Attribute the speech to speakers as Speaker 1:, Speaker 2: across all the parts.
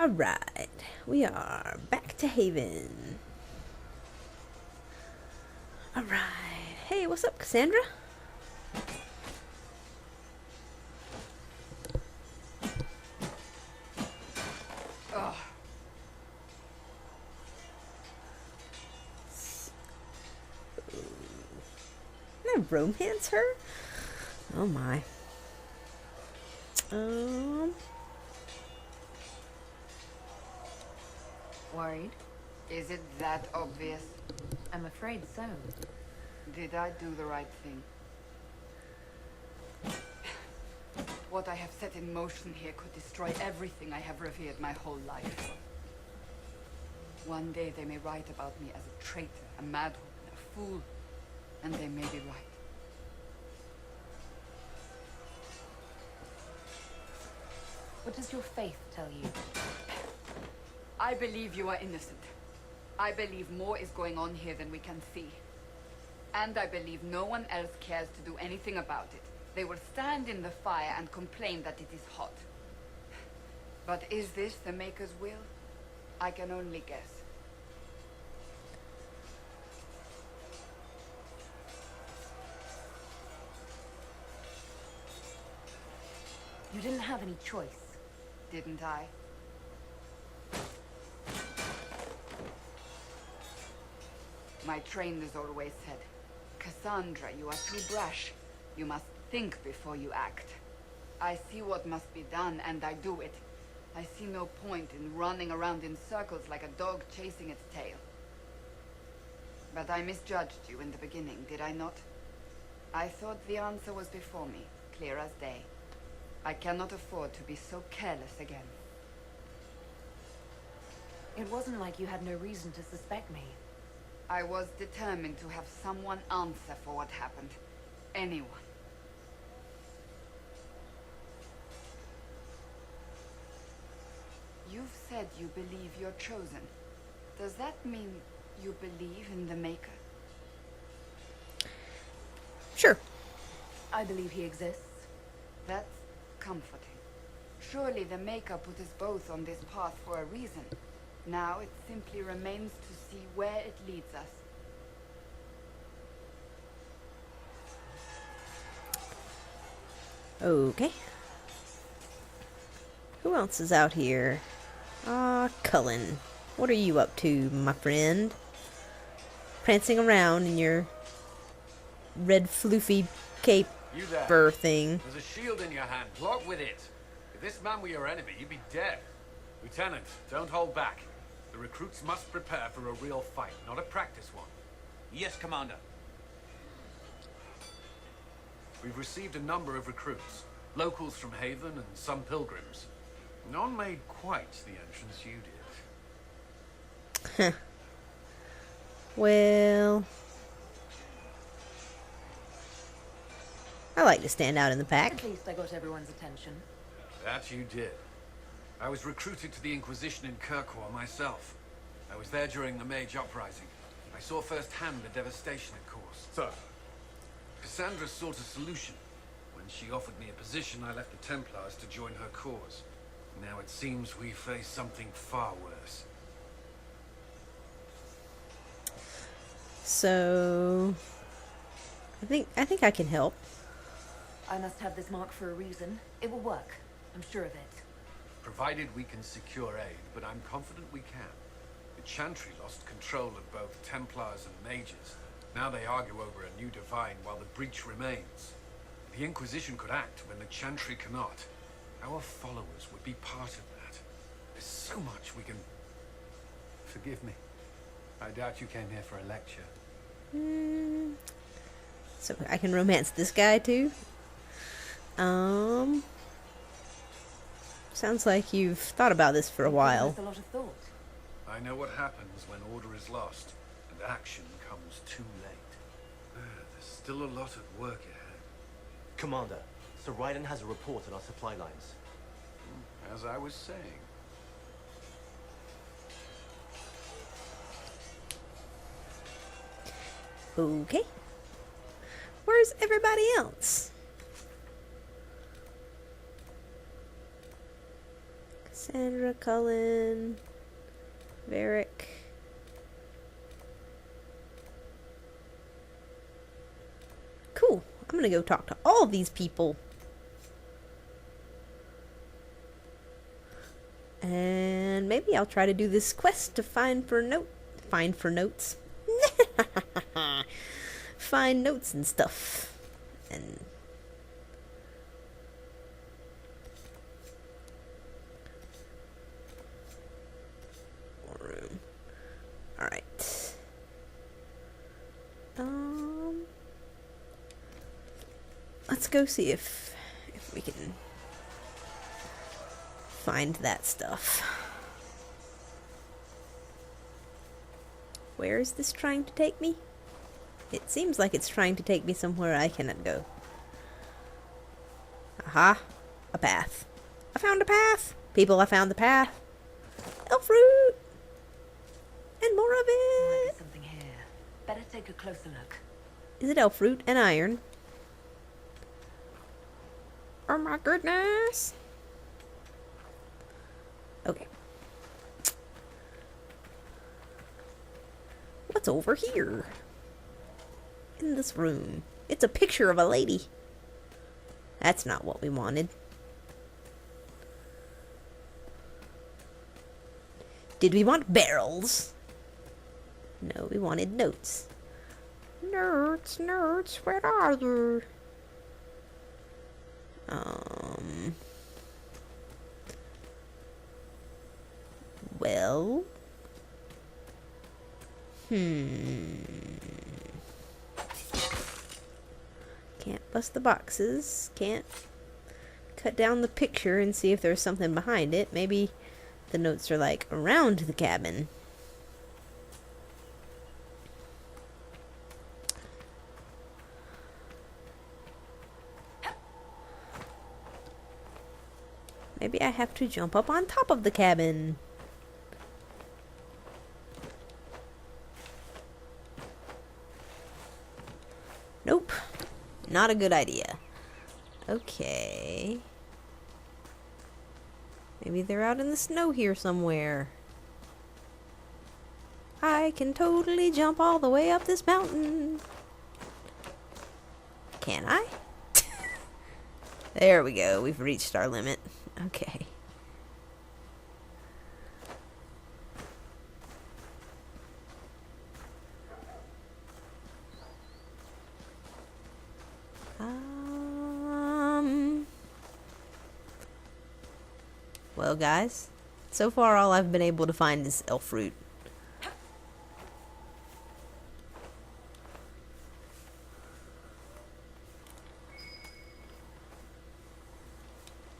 Speaker 1: Alright, we are back to Haven. Alright, hey, what's up, Cassandra?
Speaker 2: Ugh.
Speaker 1: Can I romance her? Oh my.
Speaker 3: Worried?
Speaker 2: Is it that obvious?
Speaker 3: I'm afraid so.
Speaker 2: Did I do the right thing? What I have set in motion here could destroy everything I have revered my whole life. One day they may write about me as a traitor, a madwoman, a fool, and they may be right.
Speaker 3: What does your faith tell you?
Speaker 2: I believe you are innocent. I believe more is going on here than we can see. And I believe no one else cares to do anything about it. They will stand in the fire and complain that it is hot. But is this the Maker's will? I can only guess.
Speaker 3: You didn't have any choice.
Speaker 2: Didn't I? My trainers always said, Cassandra, you are too brash. You must think before you act. I see what must be done, and I do it. I see no point in running around in circles like a dog chasing its tail. But I misjudged you in the beginning, did I not? I thought the answer was before me, clear as day. I cannot afford to be so careless again.
Speaker 3: It wasn't like you had no reason to suspect me.
Speaker 2: I was determined to have someone answer for what happened. Anyone. You've said you believe you're chosen. Does that mean you believe in the Maker?
Speaker 1: Sure.
Speaker 3: I believe he exists.
Speaker 2: That's comforting. Surely the Maker put us both on this path for a reason. Now it simply remains to see where it leads us.
Speaker 1: Okay. Who else is out here? Cullen. What are you up to, my friend? Prancing around in your red floofy cape
Speaker 4: You there.
Speaker 1: fur thing.
Speaker 4: There's a shield in your hand. Block with it. If this man were your enemy, you'd be dead. Lieutenant, don't hold back. The recruits must prepare for a real fight, not a practice one.
Speaker 5: Yes, Commander.
Speaker 4: We've received a number of recruits. Locals from Haven and some pilgrims. None made quite the entrance you did.
Speaker 1: Well, I like to stand out in the pack.
Speaker 3: At least I got everyone's attention.
Speaker 4: That you did. I was recruited to the Inquisition in Kirkwall myself. I was there during the Mage Uprising. I saw firsthand the devastation it caused.
Speaker 6: Sir.
Speaker 4: Cassandra sought a solution. When she offered me a position, I left the Templars to join her cause. Now it seems we face something far worse.
Speaker 1: So, I think I can help.
Speaker 3: I must have this mark for a reason. It will work. I'm sure of it.
Speaker 4: Provided we can secure aid, but I'm confident we can. The Chantry lost control of both Templars and Mages. Now they argue over a new divine while the breach remains. The Inquisition could act when the Chantry cannot. Our followers would be part of that. There's so much we can...
Speaker 6: Forgive me. I doubt you came here for a lecture.
Speaker 1: So I can romance this guy too. Sounds like you've thought about this for a while.
Speaker 3: With a lot of thought.
Speaker 4: I know what happens when order is lost, and action comes too late. There's still a lot of work ahead.
Speaker 5: Commander, Sir Raiden has a report on our supply lines.
Speaker 4: As I was saying.
Speaker 1: Okay. Where's everybody else? Sandra, Cullen, Varric. Cool. I'm gonna go talk to all these people. And maybe I'll try to do this quest to find notes. Find notes and stuff. And room. Alright. Let's go see if we can find that stuff. Where is this trying to take me? It seems like it's trying to take me somewhere I cannot go. Aha! A path. I found a path! People, I found the path. Elf fruit! And more of it!
Speaker 3: There's something here. Better take a closer look.
Speaker 1: Is it elf fruit and iron? Oh my goodness! Okay. What's over here? In this room. It's a picture of a lady. That's not what we wanted. Did we want barrels? No, we wanted notes. Notes, notes, where are you? Well. Can't bust the boxes. Can't cut down the picture and see if there's something behind it. Maybe the notes are like around the cabin. Maybe I have to jump up on top of the cabin. Nope. Not a good idea. Okay. Maybe they're out in the snow here somewhere. I can totally jump all the way up this mountain. Can I? There we go. We've reached our limit. Okay. Well, guys, so far all I've been able to find is elf fruit.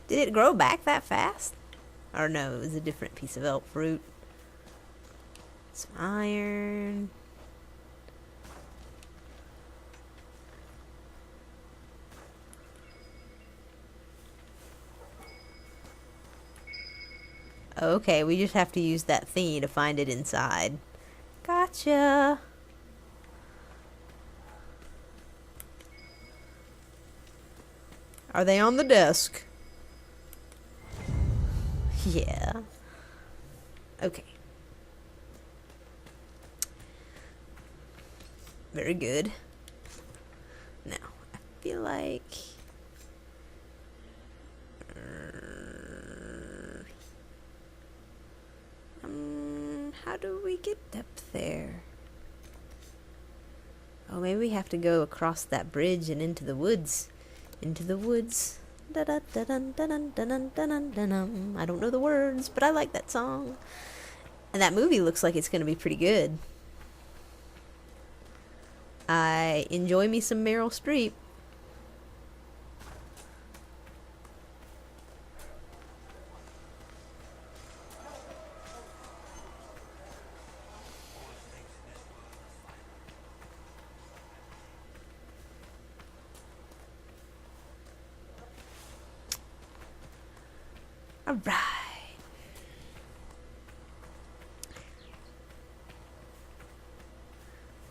Speaker 1: Did it grow back that fast? Or no, it was a different piece of elf fruit. Some iron. Okay, we just have to use that thingy to find it inside. Gotcha. Are they on the desk? Yeah. Okay. Very good. Now, I feel like... how do we get up there? Oh, maybe we have to go across that bridge and into the woods. Into the woods. Da da da dun dun dun dun dun dun dun. I don't know the words, but I like that song. And that movie looks like it's going to be pretty good. I enjoy me some Meryl Streep. All right.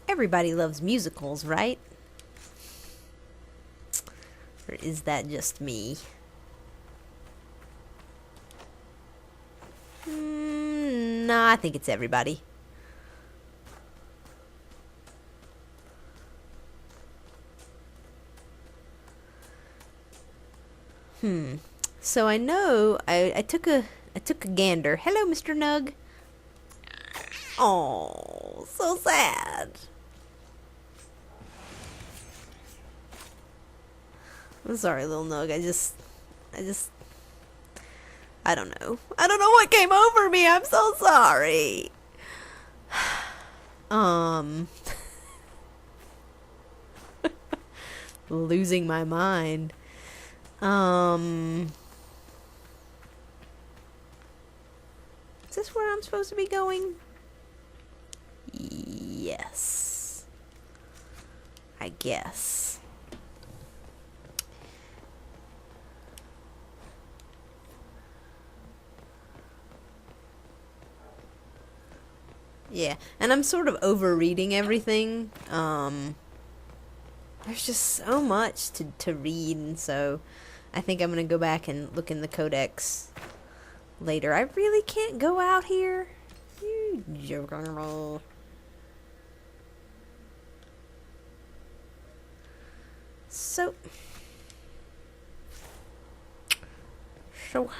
Speaker 1: Everybody loves musicals, right? Or is that just me? Nah, I think it's everybody. So I know I took a gander. Hello, Mr. Nug. Oh, so sad. I'm sorry, little Nug. I don't know. I don't know what came over me. I'm so sorry. Losing my mind. Is this where I'm supposed to be going? Yes. I guess. Yeah, and I'm sort of overreading everything. There's just so much to read, and so I think I'm gonna go back and look in the codex later. I really can't go out here. You joker. So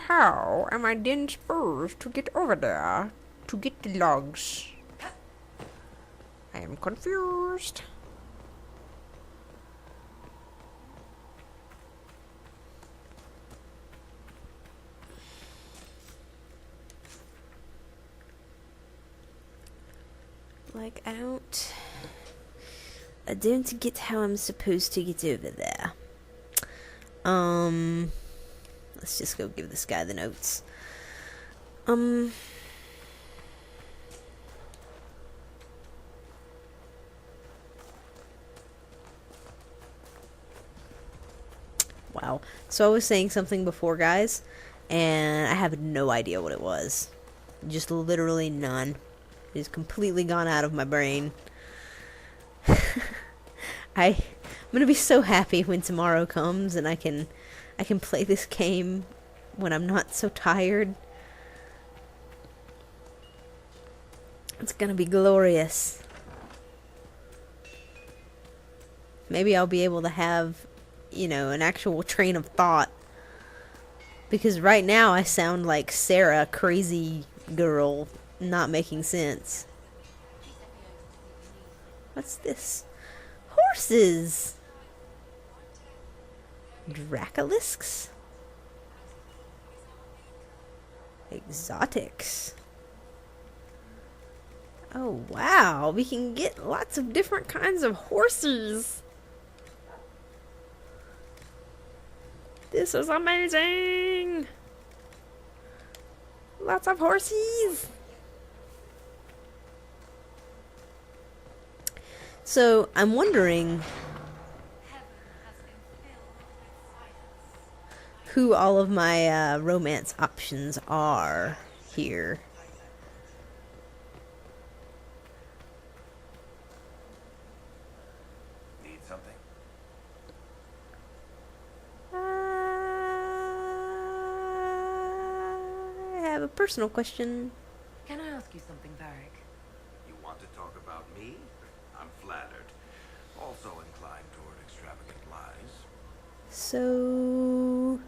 Speaker 1: how am I then supposed to get over there to get the logs? I am confused. Like, I don't get how I'm supposed to get over there. Let's just go give this guy the notes. Wow. So I was saying something before, guys, and I have no idea what it was. Just literally none. It is completely gone out of my brain. I'm gonna be so happy when tomorrow comes and I can play this game when I'm not so tired. It's gonna be glorious. Maybe I'll be able to have, you know, an actual train of thought. Because right now I sound like Sarah, crazy girl, not making sense. What's this? Horses! Dracolisks? Exotics. Oh wow, we can get lots of different kinds of horses. This is amazing! Lots of horses! So, I'm wondering who all of my romance options are here.
Speaker 5: Need something?
Speaker 1: I have a personal question.
Speaker 3: Can I ask you something, Varric?
Speaker 5: You want to talk about me? I'm flattered. Also inclined toward extravagant lies.
Speaker 1: So,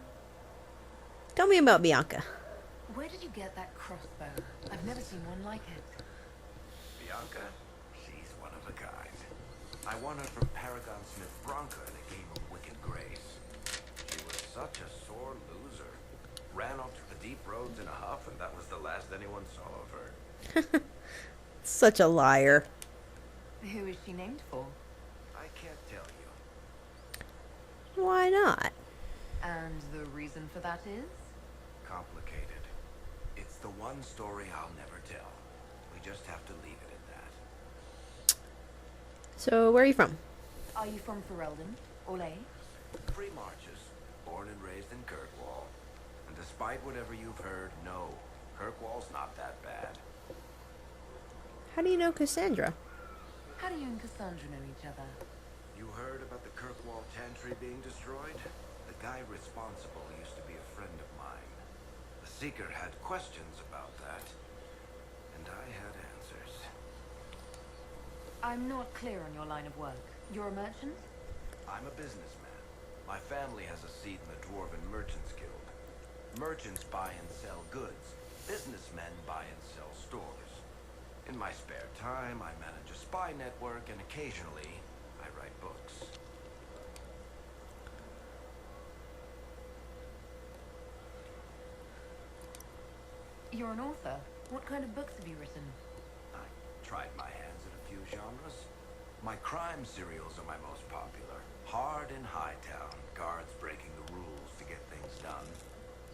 Speaker 1: tell me about Bianca.
Speaker 3: Where did you get that crossbow? I've never seen one like it.
Speaker 5: Bianca? She's one of a kind. I won her from Paragon Smith Bronca in a game of Wicked Grace. She was such a sore loser. Ran off to the deep roads in a huff, and that was the last anyone saw of her.
Speaker 1: Such a liar.
Speaker 3: Who is she named for?
Speaker 5: I can't tell you.
Speaker 1: Why not?
Speaker 3: And the reason for that is?
Speaker 5: Complicated. It's the one story I'll never tell. We just have to leave it at that.
Speaker 1: So, where are you from?
Speaker 3: Are you from Ferelden? Olay?
Speaker 5: 3 Marches, born and raised in Kirkwall. And despite whatever you've heard, no, Kirkwall's not that bad.
Speaker 1: How do you know Cassandra?
Speaker 3: How do you and Cassandra know each other?
Speaker 5: You heard about the Kirkwall Chantry being destroyed? The guy responsible used to be a friend of mine. The Seeker had questions about that, and I had answers.
Speaker 3: I'm not clear on your line of work. You're a merchant?
Speaker 5: I'm a businessman. My family has a seat in the Dwarven Merchants Guild. Merchants buy and sell goods. Businessmen buy and sell stores. In my spare time, I manage a spy network, and occasionally, I write books.
Speaker 3: You're an author. What kind of books have you written?
Speaker 5: I tried my hands at a few genres. My crime serials are my most popular. Hard in Hightown, guards breaking the rules to get things done.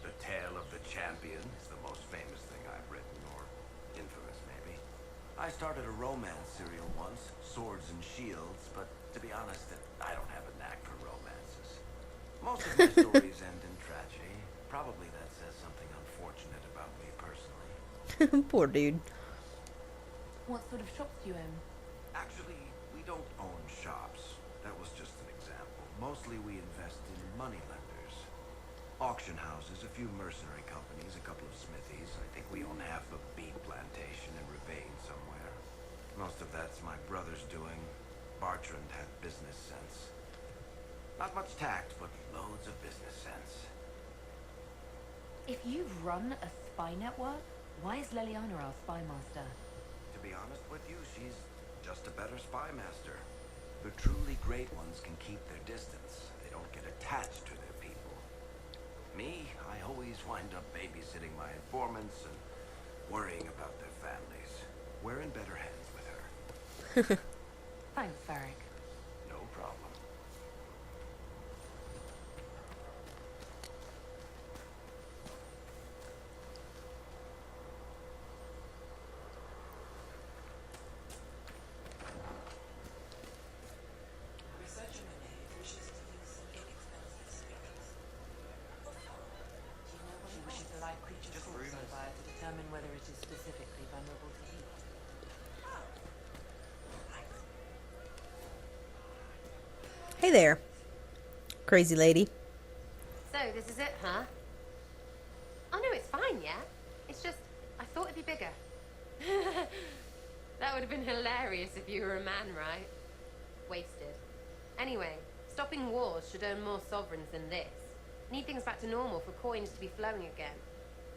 Speaker 5: The Tale of the Champion is the most famous thing I've written, or infamous maybe. I started a romance serial once, Swords and Shields, but to be honest, I don't have a knack for romances. Most of my stories end in tragedy. Probably that says something unfortunate about me personally.
Speaker 1: Poor dude.
Speaker 3: What sort of shops do you own?
Speaker 5: Actually, we don't own shops. That was just an example. Mostly we invest in money lenders. Auction houses, a few mercenary companies, a couple of smithies. I think we own half a beet plantation in Ravane somewhere. Most of that's my brother's doing. Bartrand had business sense. Not much tact, but loads of business sense.
Speaker 3: If you've run a spy network, why is Leliana our spy master?
Speaker 5: To be honest with you, she's just a better spy master. The truly great ones can keep their distance. They don't get attached to their people. Me, I always wind up babysitting my informants and worrying about their families. We're in better hands with her.
Speaker 3: Thanks, Varric.
Speaker 5: No problem.
Speaker 3: She wishes the light creature's
Speaker 5: Just
Speaker 3: force
Speaker 5: rumors.
Speaker 3: nearby to determine whether it is specifically vulnerable to heat.
Speaker 1: Hey there, crazy lady.
Speaker 7: So, this is it, huh? Oh no, it's fine, yeah? It's just, I thought it'd be bigger. That would have been hilarious if you were a man, right? Wasted. Anyway, stopping wars should earn more sovereigns than this. Need things back to normal for coins to be flowing again.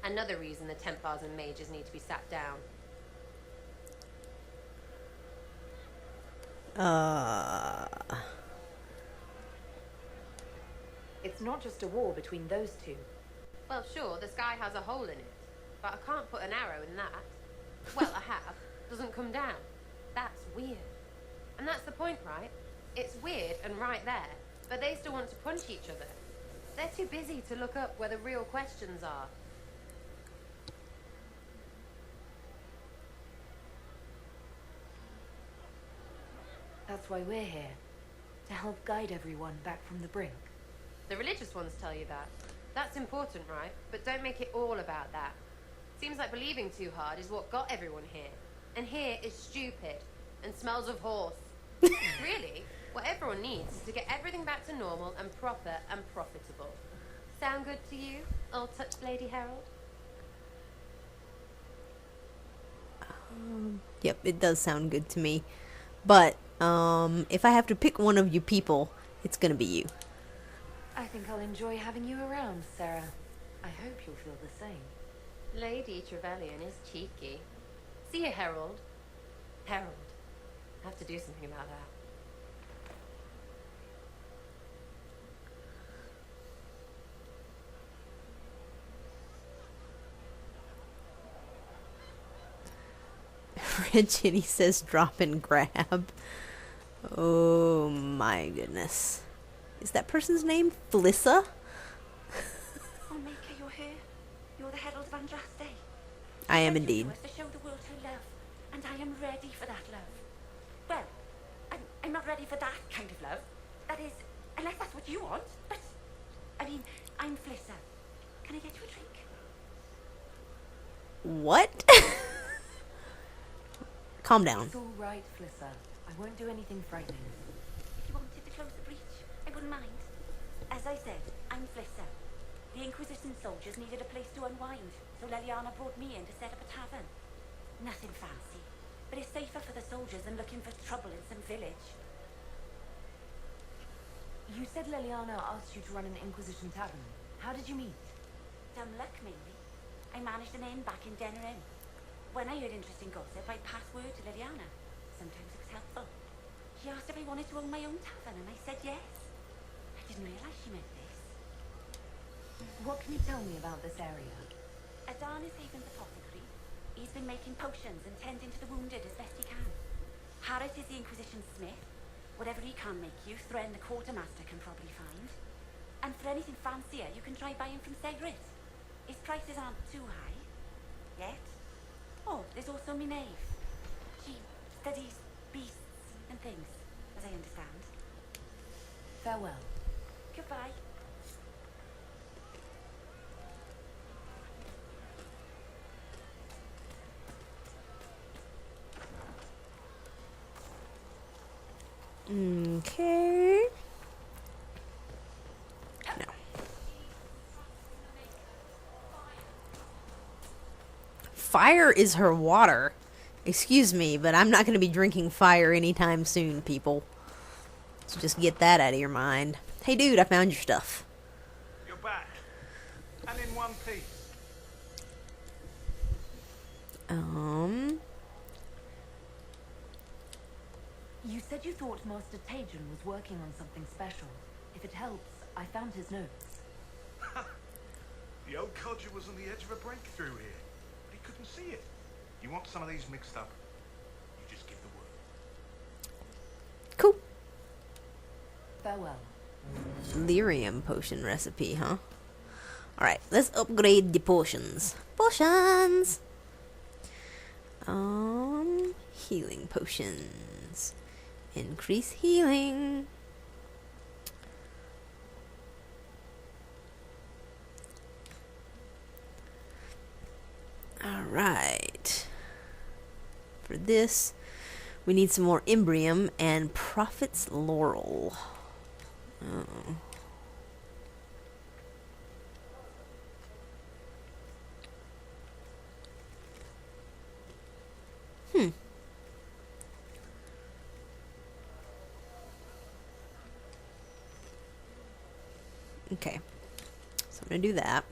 Speaker 7: Another reason the Templars and mages need to be sat down.
Speaker 3: It's not just a war between those two.
Speaker 7: Well, sure, the sky has a hole in it, but I can't put an arrow in that. Well, I have. Doesn't come down. That's weird. And that's the point, right? It's weird and right there, but they still want to punch each other. They're too busy to look up where the real questions are.
Speaker 3: That's why we're here. To help guide everyone back from the brink.
Speaker 7: The religious ones tell you that. That's important, right? But don't make it all about that. Seems like believing too hard is what got everyone here. And here is stupid and smells of horse. Really, what everyone needs is to get everything back to normal and proper and profitable. Sound good to you, old touch Lady Herald?
Speaker 1: Yep, it does sound good to me. But if I have to pick one of you people, it's gonna be you.
Speaker 3: I think I'll enjoy having you around, Sarah. I hope you'll feel the same.
Speaker 7: Lady Trevelyan is cheeky. See you, Herald. Herald. I have to do something about that.
Speaker 1: Ginny says drop and grab. Oh my goodness. Is that person's name Felissa?
Speaker 8: Oh, Maker, you're here. You're the Herald of Andraste.
Speaker 1: I am
Speaker 8: Sent you
Speaker 1: indeed.
Speaker 8: to us to show the world her love, and I am ready for that love. Well, I'm not ready for that kind of love. That is, unless that's what you want. But, I mean, I'm Felissa. Can I get you a drink?
Speaker 1: What? Calm down.
Speaker 3: It's all right, Felissa. I won't do anything frightening.
Speaker 8: If you wanted to close the breach, I wouldn't mind. As I said, I'm Felissa. The The Inquisition soldiers needed a place to unwind, so Leliana brought me in to set up a tavern. Nothing fancy, but it's safer for the soldiers than looking for trouble in some village.
Speaker 3: You said Leliana asked you to run an Inquisition tavern. How did you meet?
Speaker 8: Dumb luck, mainly. I managed an inn back in Denner Inn. When I heard interesting gossip, I'd pass word to Leliana. Sometimes it was helpful. She asked if I wanted to own my own tavern, and I said yes. I didn't realize she meant this.
Speaker 3: What can you tell me about this area?
Speaker 8: Adan is Haven's apothecary. He's been making potions and tending to the wounded as best he can. Harris is the Inquisition smith. Whatever he can make you, Thren the quartermaster can probably find. And for anything fancier, you can try buying from Segret. His prices aren't too high. Yet. Oh, there's also Minave. She studies beasts and things, as I understand.
Speaker 3: Farewell.
Speaker 8: Goodbye.
Speaker 1: Okay. No. Fire is her water. Excuse me, but I'm not going to be drinking fire anytime soon, people. So just get that out of your mind. Hey, dude, I found your stuff.
Speaker 9: You're back. And in one piece.
Speaker 3: You said you thought Master Tajan was working on something special. If it helps, I found his notes.
Speaker 9: The old codger was on the edge of a breakthrough here, but he couldn't see it. You want some of these mixed up? You just give the word.
Speaker 1: Cool.
Speaker 3: Farewell.
Speaker 1: Lyrium potion recipe, huh? Alright, let's upgrade the potions. Potions! Healing potions. Increase healing. Alright. For this, we need some more Imbrium and Prophet's Laurel. Oh. Okay. So I'm going to do that.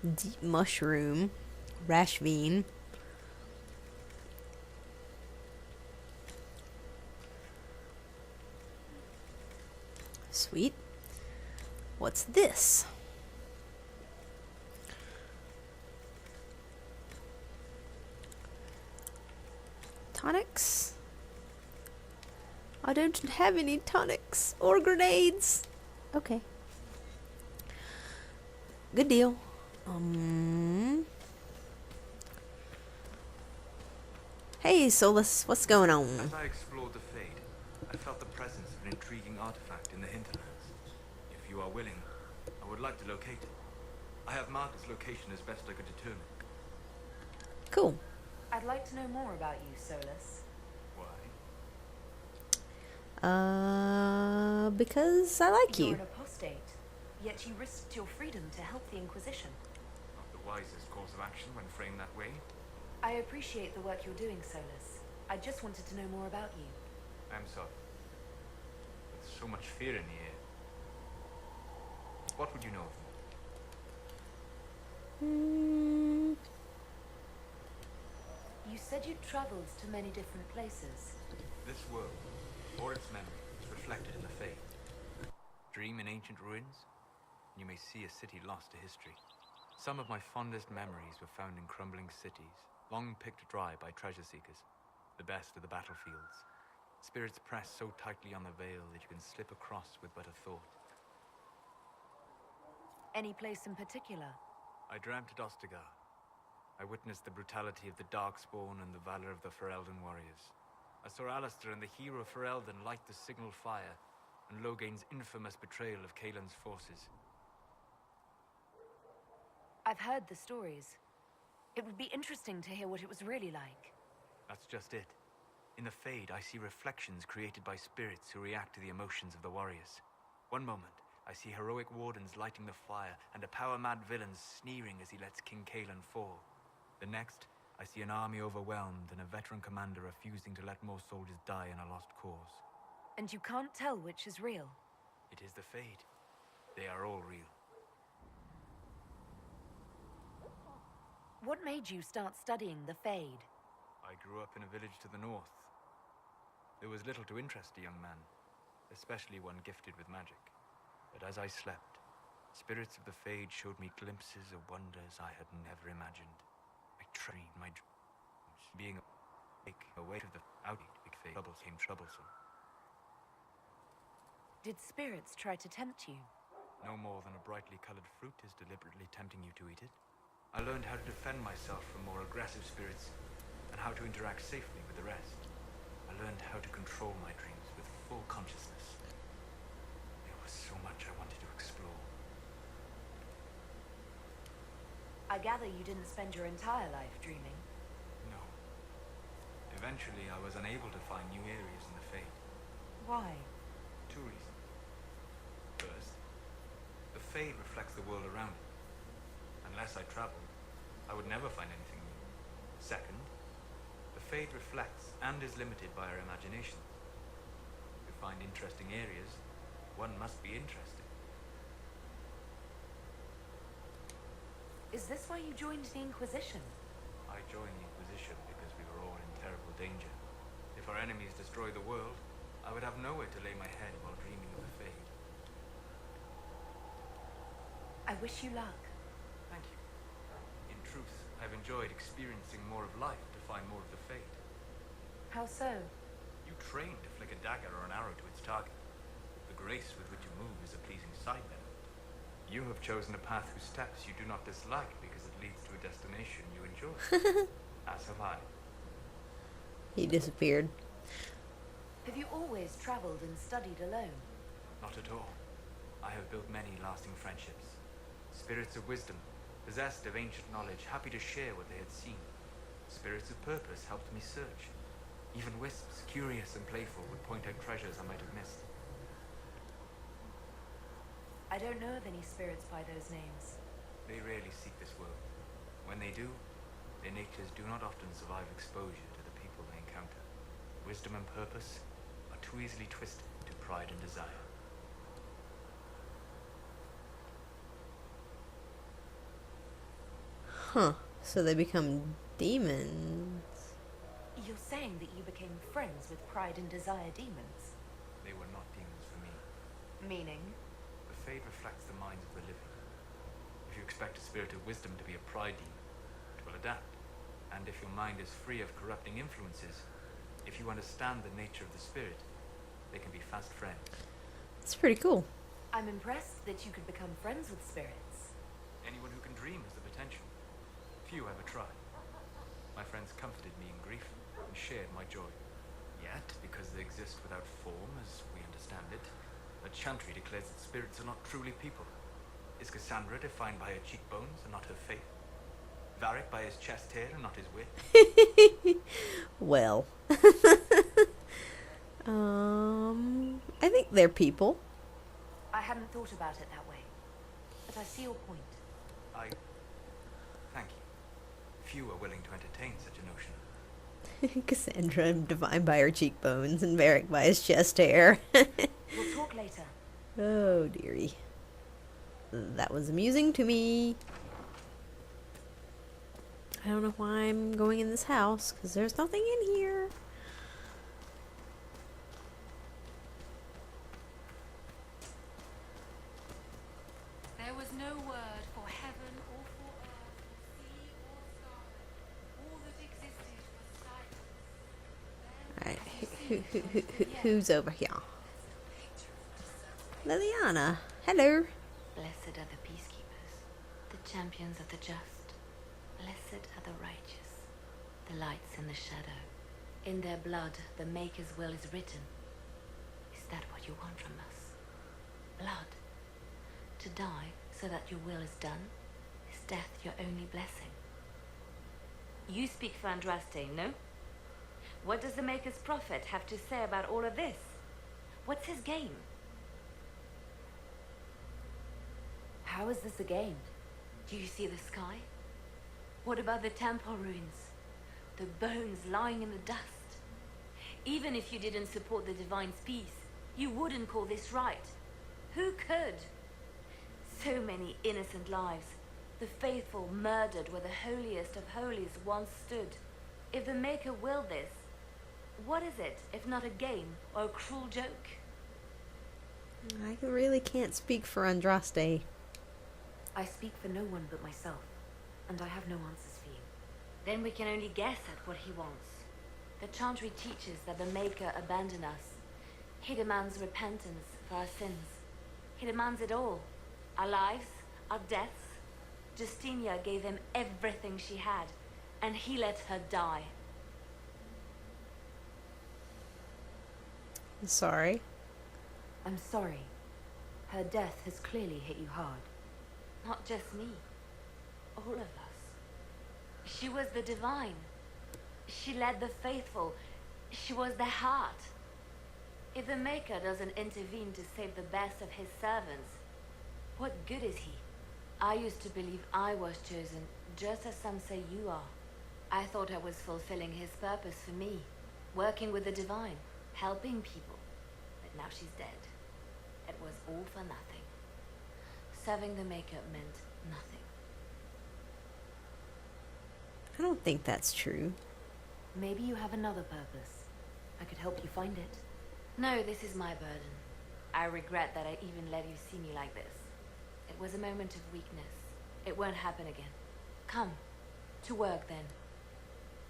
Speaker 1: Deep mushroom. Rashveen. Sweet. What's this? Tonics? I don't have any tonics or grenades. Okay. Good deal. Hey, Solus, what's going on?
Speaker 5: As I explored the Fade, I felt the presence of an intriguing artifact in the hinterlands. If you are willing, I would like to locate it. I have marked its location as best I could determine.
Speaker 1: Cool.
Speaker 3: I'd like to know more about you, Solus.
Speaker 5: Why?
Speaker 1: Because I like
Speaker 3: You're
Speaker 1: you.
Speaker 3: an apostate, yet you risked your freedom to help the Inquisition.
Speaker 5: Not the wisest course of action when framed that way.
Speaker 3: I appreciate the work you're doing, Solus. I just wanted to know more about you.
Speaker 5: I'm sorry. With so much fear in the air. What would you know of me?
Speaker 3: You said you'd traveled to many different places.
Speaker 5: This world, or its memory, is reflected in the Fade. Dream in ancient ruins, and you may see a city lost to history. Some of my fondest memories were found in crumbling cities, long picked dry by treasure seekers, the best of the battlefields. Spirits press so tightly on the veil that you can slip across with but a thought.
Speaker 3: Any place in particular?
Speaker 5: I dreamt at Ostagar. I witnessed the brutality of the Darkspawn and the valor of the Ferelden warriors. I saw Alistair and the hero Ferelden light the signal fire, and Logain's infamous betrayal of Kaelin's forces.
Speaker 3: I've heard the stories. It would be interesting to hear what it was really like.
Speaker 5: That's just it. In the Fade, I see reflections created by spirits who react to the emotions of the warriors. One moment,
Speaker 10: I see heroic wardens lighting the fire, and a power-mad villain sneering as he lets King Kalen fall. The next, I see an army overwhelmed and a veteran commander refusing to let more soldiers die in a lost cause.
Speaker 3: And you can't tell which is real.
Speaker 10: It is the Fade. They are all real.
Speaker 3: What made you start studying the Fade?
Speaker 10: I grew up in a village to the north. There was little to interest a young man, especially one gifted with magic. But as I slept, spirits of the Fade showed me glimpses of wonders I had never imagined. I trained my dreams. Being away of the big Fade became troublesome.
Speaker 3: Did spirits try to tempt you?
Speaker 10: No more than a brightly colored fruit is deliberately tempting you to eat it. I learned how to defend myself from more aggressive spirits and how to interact safely with the rest. I learned how to control my dreams with full consciousness. There was so much I wanted to explore.
Speaker 3: I gather you didn't spend your entire life dreaming.
Speaker 10: No. Eventually, I was unable to find new areas in the Fade.
Speaker 3: Why?
Speaker 10: 2 reasons. First, the Fade reflects the world around it. Unless I traveled, I would never find anything new. Second, the Fade reflects and is limited by our imagination. To find interesting areas, one must be interested.
Speaker 3: Is this why you joined the Inquisition?
Speaker 10: I joined the Inquisition because we were all in terrible danger. If our enemies destroyed the world, I would have nowhere to lay my head while dreaming of the Fade.
Speaker 3: I wish you luck.
Speaker 10: Thank you. In truth, I've enjoyed experiencing more of life to find more of the Fade.
Speaker 3: How so?
Speaker 10: You train to flick a dagger or an arrow to its target. The grace with which you move is a pleasing sight then. You have chosen a path whose steps you do not dislike because it leads to a destination you enjoy. As have I.
Speaker 1: He disappeared.
Speaker 3: Have you always traveled and studied alone?
Speaker 10: Not at all. I have built many lasting friendships. Spirits of wisdom, possessed of ancient knowledge, happy to share what they had seen. Spirits of purpose helped me search. Even wisps, curious and playful, would point out treasures I might have missed.
Speaker 3: I don't know of any spirits by those names.
Speaker 10: They rarely seek this world. When they do, their natures do not often survive exposure to the people they encounter. Wisdom and purpose are too easily twisted to pride and desire.
Speaker 1: Huh. So they become demons.
Speaker 3: You're saying that you became friends with Pride and Desire demons?
Speaker 10: They were not demons for me.
Speaker 3: Meaning?
Speaker 10: The Fade reflects the minds of the living. If you expect a spirit of wisdom to be a pride demon, it will adapt. And if your mind is free of corrupting influences, if you understand the nature of the spirit, they can be fast friends.
Speaker 1: It's pretty cool.
Speaker 3: I'm impressed that you could become friends with spirits.
Speaker 10: Anyone who can dream has the potential. Few ever try. My friends comforted me in grief and shared my joy. Yet, because they exist without form, as we understand it, a chantry declares that spirits are not truly people. Is Cassandra defined by her cheekbones and not her faith? Varric by his chest hair and not his wit?
Speaker 1: Well. I think they're people.
Speaker 3: I hadn't thought about it that way, but I see your point.
Speaker 10: Thank you. Few are willing to entertain such a notion.
Speaker 1: Cassandra defined by her cheekbones and Varric by his chest hair.
Speaker 3: We'll talk later.
Speaker 1: Oh, dearie. That was amusing to me. I don't know why I'm going in this house, because there's nothing in here.
Speaker 11: There was no word for heaven or for earth, sea or sky. All that existed was silence.
Speaker 1: Alright, who's over here? Liliana, hello.
Speaker 12: Blessed are the peacekeepers, the champions of the just. Blessed are the righteous, the lights in the shadow. In their blood, the Maker's will is written. Is that what you want from us? Blood. To die so that your will is done? Is death your only blessing? You speak for Andraste, no? What does the Maker's prophet have to say about all of this? What's his game? How is this a game? Do you see the sky? What about the temple ruins? The bones lying in the dust? Even if you didn't support the Divine's peace, you wouldn't call this right. Who could? So many innocent lives. The faithful murdered where the holiest of holies once stood. If the Maker willed this, what is it if not a game or a cruel joke?
Speaker 1: I really can't speak for Andraste.
Speaker 12: I speak for no one but myself, and I have no answers for you. Then we can only guess at what he wants. The Chantry teaches that the Maker abandoned us. He demands repentance for our sins. He demands it all. Our lives, our deaths. Justinia gave him everything she had, and he let her die.
Speaker 1: I'm sorry.
Speaker 12: I'm sorry. Her death has clearly hit you hard. Not just me. All of us. She was the Divine. She led the faithful. She was their heart. If the Maker doesn't intervene to save the best of his servants, what good is he? I used to believe I was chosen, just as some say you are. I thought I was fulfilling his purpose for me, working with the Divine, helping people. But now she's dead. It was all for nothing. Serving the Maker meant nothing.
Speaker 1: I don't think that's true.
Speaker 12: Maybe you have another purpose. I could help you find it. No, this is my burden. I regret that I even let you see me like this. It was a moment of weakness. It won't happen again. Come. To work, then.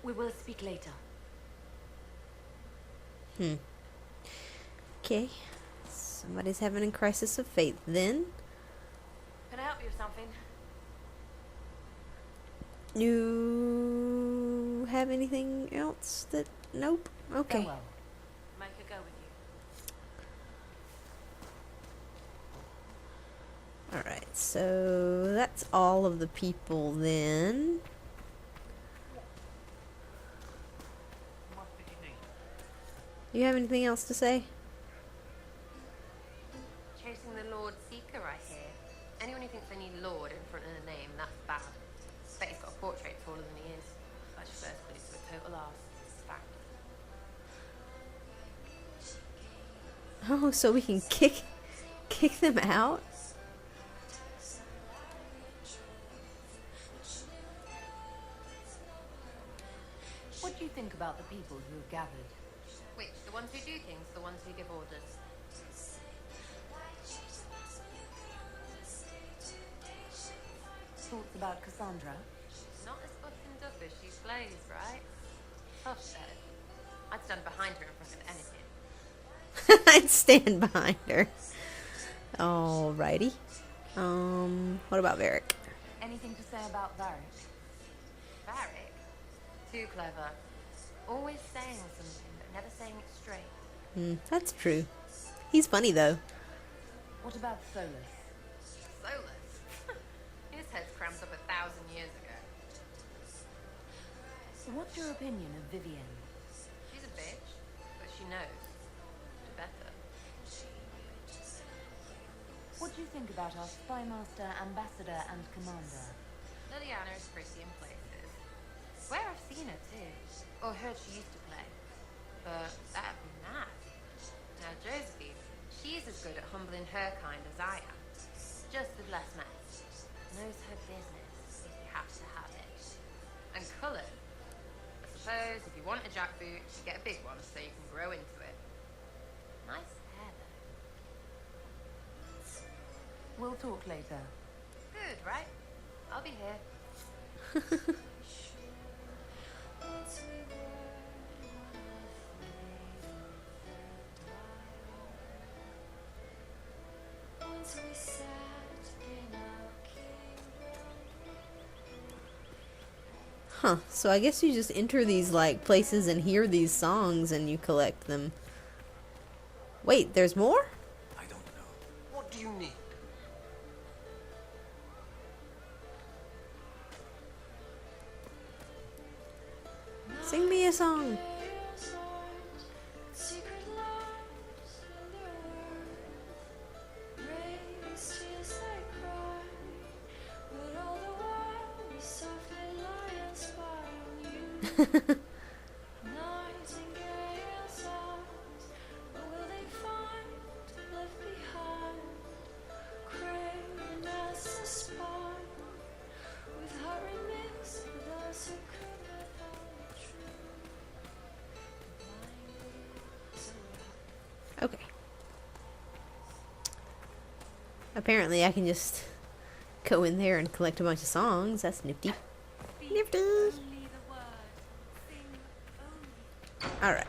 Speaker 12: We will speak later.
Speaker 1: Okay. Somebody's having a crisis of faith then.
Speaker 12: Can I help you with something?
Speaker 1: You have anything else that... Nope. Okay.
Speaker 12: Farewell. Make her go with you.
Speaker 1: Alright, so that's all of the people then. You have anything else to say?
Speaker 7: Chasing the Lord Seeker, I hear. Anyone who thinks they need Lord in front of the name, that's bad. Bet he's got a portrait taller than he is. That's your first clue to a total arse. It's a fact.
Speaker 1: Oh, so we can kick them out?
Speaker 3: What do you think about the people who have gathered?
Speaker 7: Which? The ones who do things, the ones who give orders?
Speaker 3: Thoughts about Cassandra?
Speaker 7: Not as buff and duff as she plays, right? Tough though. I'd stand behind her in front of anything.
Speaker 1: I'd stand behind her. Alrighty. What about Varric?
Speaker 3: Anything to say about Varric?
Speaker 7: Varric? Too clever. Always saying something, but never saying it straight.
Speaker 1: That's true. He's funny though.
Speaker 3: What about Solus?
Speaker 7: Solus? His head's crammed up 1,000 years ago.
Speaker 3: What's your opinion of Vivienne?
Speaker 7: She's a bitch, but she knows. To better.
Speaker 3: What do you think about our spymaster, ambassador, and commander?
Speaker 7: Liliana is pretty in places. Swear I've seen her too. Or heard she used to play. But that'd be mad. Now Josephine, she's as good at humbling her kind as I am. Just with less mess. Knows her business if you have to have it. And colour. I suppose if you want a jackboot, you get a big one so you can grow into it. Nice hair though.
Speaker 3: We'll talk later.
Speaker 7: Good, right? I'll be here.
Speaker 1: Huh, so I guess you just enter these, like, places and hear these songs and you collect them. Wait, there's more?
Speaker 4: I don't know. What do you need?
Speaker 1: Sing me a song. Okay. Apparently I can just go in there and collect a bunch of songs. That's nifty. Nifty! Alright.